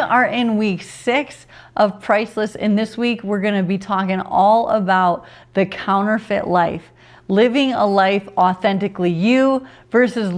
are in week 6 of Priceless, and this week we're going to be talking all about the counterfeit life. Living a life authentically you versus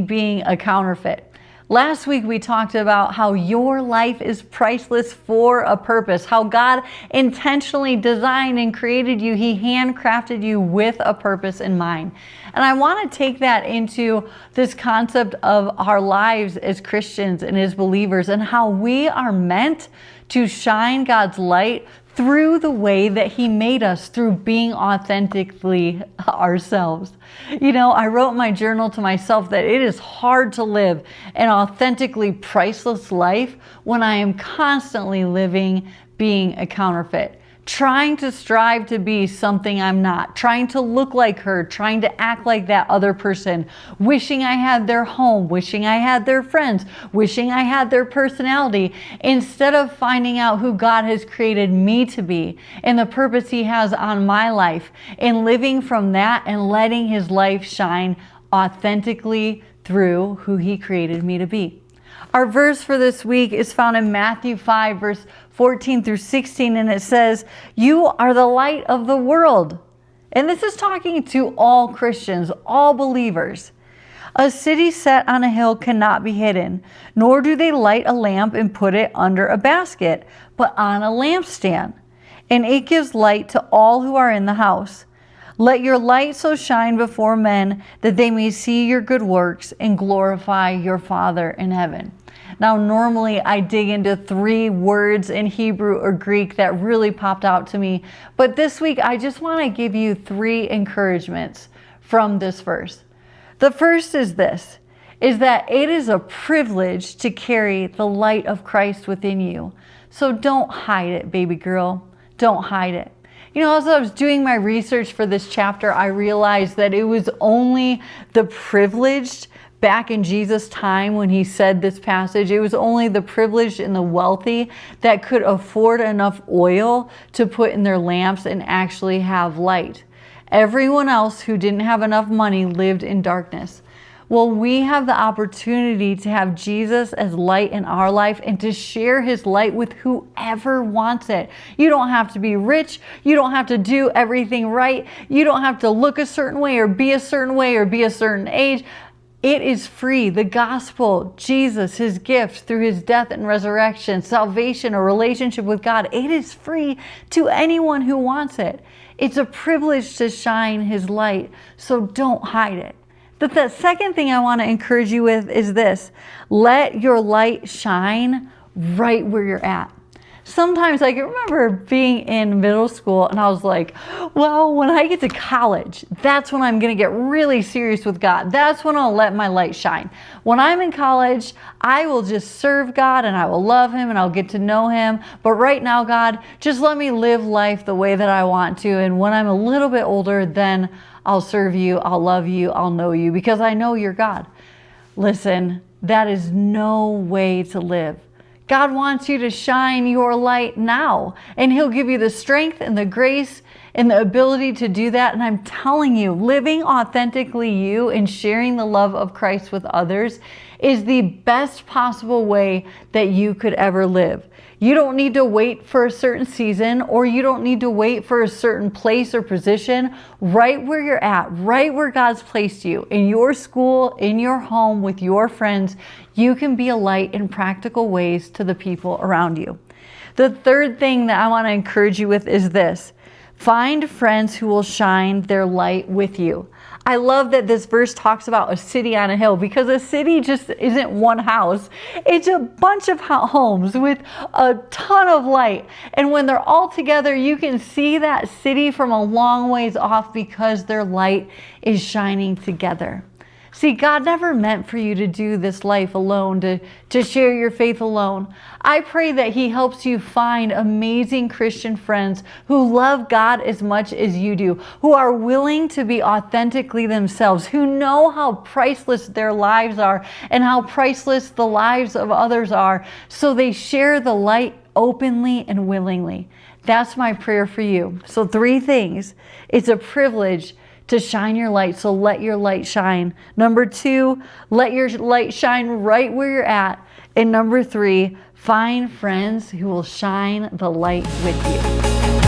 being a counterfeit. Last week we talked about how your life is priceless for a purpose, how God intentionally designed and created you. He handcrafted you with a purpose in mind. And I want to take that into this concept of our lives as Christians and as believers, and how we are meant to shine God's light through the way that He made us, through being authentically ourselves. You know, I wrote in my journal to myself that it is hard to live an authentically priceless life when I am constantly being a counterfeit. Trying to strive to be something I'm not, trying to look like her, trying to act like that other person, wishing I had their home, wishing I had their friends, wishing I had their personality, instead of finding out who God has created me to be and the purpose He has on my life, and living from that and letting His life shine authentically through who He created me to be. Our verse for this week is found in Matthew 5, verse 14 through 16, and it says, "You are the light of the world." And this is talking to all Christians, all believers. "A city set on a hill cannot be hidden, nor do they light a lamp and put it under a basket, but on a lampstand, and it gives light to all who are in the house. Let your light so shine before men that they may see your good works and glorify your Father in heaven." Now, normally I dig into 3 words in Hebrew or Greek that really popped out to me. But this week, I just want to give you 3 encouragements from this verse. The first is this, is that it is a privilege to carry the light of Christ within you. So don't hide it, baby girl. Don't hide it. You know, as I was doing my research for this chapter, I realized that it was only the privileged back in Jesus' time when He said this passage, it was only the privileged and the wealthy that could afford enough oil to put in their lamps and actually have light. Everyone else who didn't have enough money lived in darkness. Well, we have the opportunity to have Jesus as light in our life and to share His light with whoever wants it. You don't have to be rich. You don't have to do everything right. You don't have to look a certain way or be a certain way or be a certain age. It is free. The gospel, Jesus, His gift through His death and resurrection, salvation, a relationship with God, it is free to anyone who wants it. It's a privilege to shine His light, so don't hide it. But the second thing I want to encourage you with is this: let your light shine right where you're at. Sometimes I can remember being in middle school and I was like, well, when I get to college, that's when I'm going to get really serious with God. That's when I'll let my light shine. When I'm in college, I will just serve God and I will love Him and I'll get to know Him. But right now, God, just let me live life the way that I want to. And when I'm a little bit older, then I'll serve You, I'll love You, I'll know You, because I know You're God. Listen, that is no way to live. God wants you to shine your light now, and He'll give you the strength and the grace and the ability to do that. And I'm telling you, living authentically you and sharing the love of Christ with others is the best possible way that you could ever live. You don't need to wait for a certain season, or you don't need to wait for a certain place or position. Right where you're at, right where God's placed you, in your school, in your home, with your friends, you can be a light in practical ways to the people around you. The third thing that I want to encourage you with is this: find friends who will shine their light with you. I love that this verse talks about a city on a hill, because a city just isn't one house. It's a bunch of homes with a ton of light. And when they're all together, you can see that city from a long ways off because their light is shining together. See, God never meant for you to do this life alone, to share your faith alone. I pray that He helps you find amazing Christian friends who love God as much as you do, who are willing to be authentically themselves, who know how priceless their lives are and how priceless the lives of others are, so they share the light openly and willingly. That's my prayer for you. So 3 things. It's a privilege to shine your light, so let your light shine. Number 2, let your light shine right where you're at. And number 3, find friends who will shine the light with you.